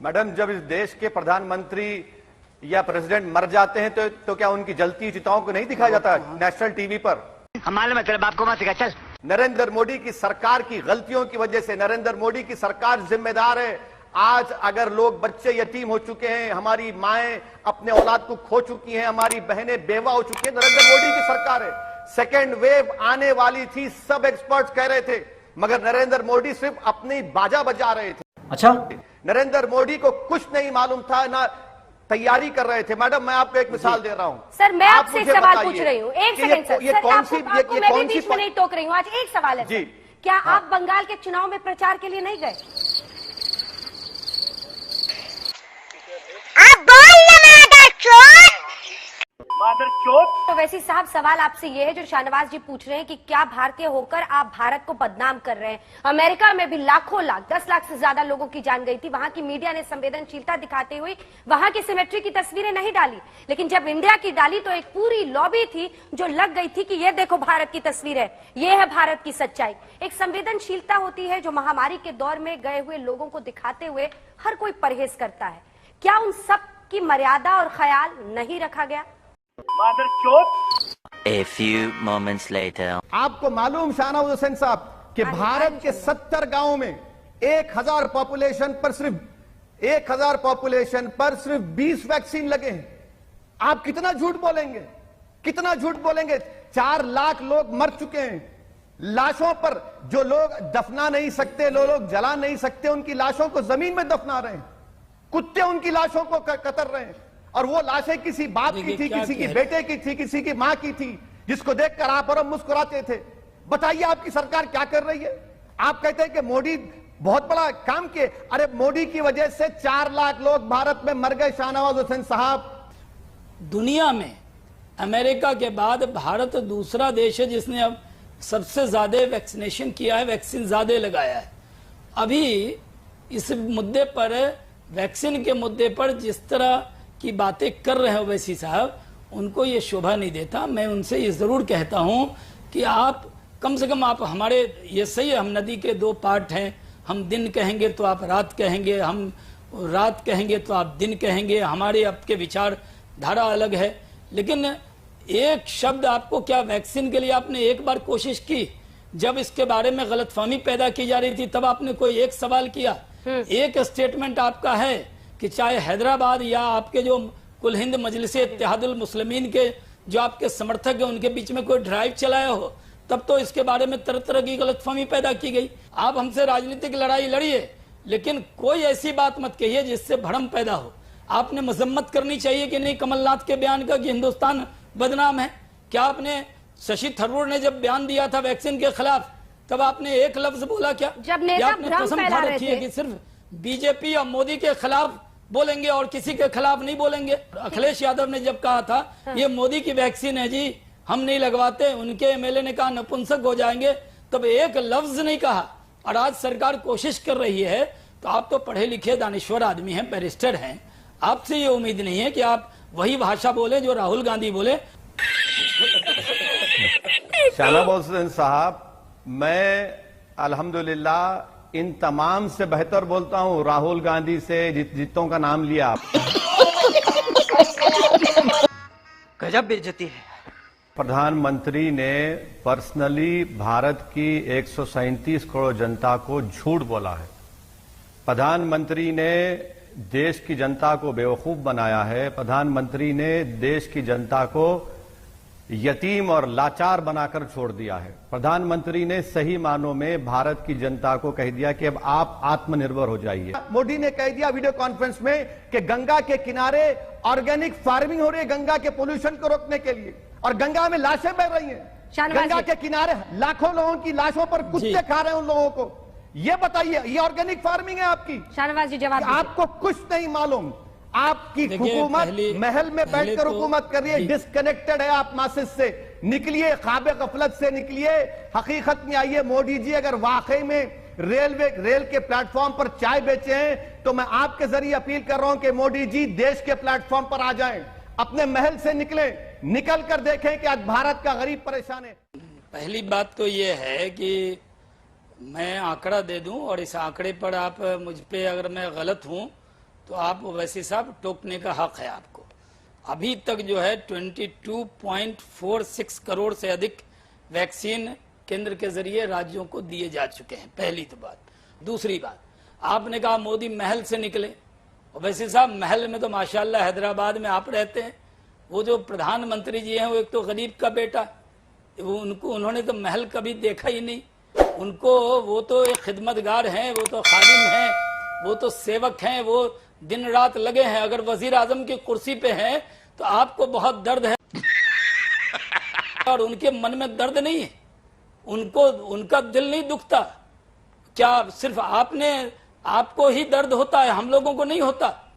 Madam, जब इस देश के प्रधानमंत्री या प्रेसिडेंट मर जाते हैं तो क्या उनकी जलती चिताओं को नहीं दिखाया जाता नेशनल टीवी पर? हमारे में तेरे बाप को मत सिखा, चल। नरेंद्र मोदी की सरकार की गलतियों की वजह से नरेंद्र मोदी की सरकार जिम्मेदार है। आज अगर लोग बच्चे यतीम हो चुके हैं, हमारी माएं अपने औलाद को खो चुकी हैं, हमारी बहनें बेवा हो चुकी हैं, नरेंद्र मोदी की सरकार है। सेकेंड वेव आने वाली थी, सब एक्सपर्ट्स कह रहे थे, मगर नरेंद्र मोदी सिर्फ अपनी बाजा बजा रहे थे। अच्छा, नरेंद्र मोदी को कुछ नहीं मालूम था, ना तैयारी कर रहे थे। मैडम, मैं आपको एक मिसाल दे रहा हूं। सर, मैं आपसे एक सवाल पूछ रही हूँ, एक सेकंड सर। ये कौन सी, मैं भी बीच में नहीं टोक रही हूँ। आज एक सवाल है जी, क्या आप बंगाल के चुनाव में प्रचार के लिए नहीं गए? तो वैसे साहब, सवाल आपसे ये है जो शाहनवाज जी पूछ रहे हैं कि क्या भारतीय होकर आप भारत को बदनाम कर रहे हैं? अमेरिका में भी लाखों लाख, 10 लाख से ज्यादा लोगों की जान गई थी। वहां की मीडिया ने संवेदनशीलता दिखाते हुए वहां की सिमेट्री की तस्वीरें नहीं डाली, लेकिन जब इंडिया की डाली तो एक पूरी लॉबी थी जो लग गई थी कि ये देखो भारत की तस्वीर है, ये है भारत की सच्चाई। एक संवेदनशीलता होती है जो महामारी के दौर में गए हुए लोगों को दिखाते हुए हर कोई परहेज करता है। क्या उन सब की मर्यादा और ख्याल नहीं रखा गया? A few moments later. आपको मालूम शाहनवाज हुसैन साहब कि भारत के 70 गांवों में 1000 पॉपुलेशन पर सिर्फ 20 वैक्सीन लगे हैं। आप कितना झूठ बोलेंगे, कितना झूठ बोलेंगे? 4 लाख लोग मर चुके हैं। लाशों पर जो लोग दफना नहीं सकते, लोग जला नहीं सकते, उनकी लाशों को जमीन में दफना रहे हैं। कुत्ते उनकी लाशों को कतर रहे हैं, और वो लाशें किसी बाप की थी, किसी की बेटे की थी, किसी की मां की थी, जिसको देखकर आप और हम मुस्कुराते थे। बताइए आपकी सरकार क्या कर रही है? आप कहते हैं कि मोदी बहुत बड़ा काम किए। अरे मोदी की वजह से 4 लाख लोग भारत में मर गए। शाहनवाज हुसैन साहब, दुनिया में अमेरिका के बाद भारत दूसरा देश है जिसने अब सबसे ज्यादा वैक्सीनेशन किया है, वैक्सीन ज्यादा लगाया है। अभी इस मुद्दे पर, वैक्सीन के मुद्दे पर जिस तरह की बातें कर रहे हैं ओवैसी साहब, उनको ये शोभा नहीं देता। मैं उनसे ये जरूर कहता हूं कि आप कम से कम, आप हमारे, ये सही है, हम नदी के 2 पार्ट हैं, हम दिन कहेंगे तो आप रात कहेंगे, हम रात कहेंगे तो आप दिन कहेंगे, हमारे आपके विचार धारा अलग है। लेकिन एक शब्द आपको, क्या वैक्सीन के लिए आपने एक बार कोशिश की? जब इसके बारे में गलतफहमी पैदा की जा रही थी तब आपने कोई एक सवाल किया? एक स्टेटमेंट आपका है कि चाहे हैदराबाद या आपके जो कुल हिंद मजलिस इत्तेहादुल मुस्लिमीन के जो आपके समर्थक है उनके बीच में कोई ड्राइव चलाया हो, तब तो इसके बारे में तरह तरह की गलतफहमी पैदा की गई। आप हमसे राजनीतिक लड़ाई लड़िए, लेकिन कोई ऐसी बात मत कहिए जिससे भ्रम पैदा हो। आपने मजम्मत करनी चाहिए कि नहीं कमलनाथ के बयान का कि हिंदुस्तान बदनाम है। क्या आपने, शशि थरूर ने जब बयान दिया था वैक्सीन के खिलाफ, तब आपने एक लफ्ज बोला क्या? जब नेता आपने कसम खा रखी है कि सिर्फ बीजेपी और मोदी के खिलाफ बोलेंगे और किसी के खिलाफ नहीं बोलेंगे? अखिलेश यादव ने जब कहा था ये मोदी की वैक्सीन है जी, हम नहीं लगवाते, उनके एमएलए ने कहा नपुंसक हो जाएंगे, तब एक लफ्ज नहीं कहा। और आज सरकार कोशिश कर रही है, तो आप तो पढ़े लिखे दानिश्वर आदमी हैं, बैरिस्टर हैं, आपसे ये उम्मीद नहीं है कि आप वही भाषा बोले जो राहुल गांधी बोले। शाहनवाज हुसैन साहब, मैं अल्हम्दुलिल्लाह इन तमाम से बेहतर बोलता हूं राहुल गांधी से, जितों का नाम लिया आप। गजब बेइज्जती है। प्रधानमंत्री ने पर्सनली भारत की 137 करोड़ जनता को झूठ बोला है। प्रधानमंत्री ने देश की जनता को बेवकूफ बनाया है। प्रधानमंत्री ने देश की जनता को यतीम और लाचार बनाकर छोड़ दिया है। प्रधानमंत्री ने सही मानों में भारत की जनता को कह दिया कि अब आप आत्मनिर्भर हो जाइए। मोदी ने कह दिया वीडियो कॉन्फ्रेंस में कि गंगा के किनारे ऑर्गेनिक फार्मिंग हो रही है गंगा के पोल्यूशन को रोकने के लिए, और गंगा में लाशें बह रही हैं। गंगा के किनारे लाखों लोगों की लाशों पर कुत्ते खा रहे हैं उन लोगों को। ये बताइए, ये ऑर्गेनिक फार्मिंग है आपकी? शाहनवाज जी जवाब। आपको कुछ नहीं मालूम। आपकी हुकूमत महल में बैठकर हुकूमत कर रही है, डिस्कनेक्टेड है आप मासिस से। निकलिए, ख्वाबे गफलत से निकलिए, हकीकत में आइए। मोदी जी अगर वाकई में रेल के प्लेटफॉर्म पर चाय बेचे हैं, तो मैं आपके जरिए अपील कर रहा हूं कि मोदी जी देश के प्लेटफॉर्म पर आ जाएं, अपने महल से निकले, निकल कर देखें कि आज भारत का गरीब परेशान है। पहली बात तो ये है कि मैं आंकड़ा दे दूं और इस आंकड़े पर आप मुझ पे, अगर मैं गलत हूं तो आप वैसे साहब टोकने का हक है आपको। अभी तक जो है 22.46 करोड़ से अधिक वैक्सीन केंद्र के जरिए राज्यों को दिए जा चुके हैं, पहली तो बात। दूसरी बात, आपने कहा मोदी महल से निकले, और वैसे साहब महल में तो माशाल्लाह हैदराबाद में आप रहते हैं, वो जो प्रधानमंत्री जी हैं वो एक तो गरीब का बेटा, वो उन्होंने तो महल कभी देखा ही नहीं। वो तो एक खिदमतगार हैं, वो तो खादिम हैं, वो तो सेवक हैं, वो दिन रात लगे हैं। अगर वजीर आजम की कुर्सी पे हैं तो आपको बहुत दर्द है और उनके मन में दर्द नहीं है, उनका दिल नहीं दुखता क्या? सिर्फ आपको ही दर्द होता है, हम लोगों को नहीं होता?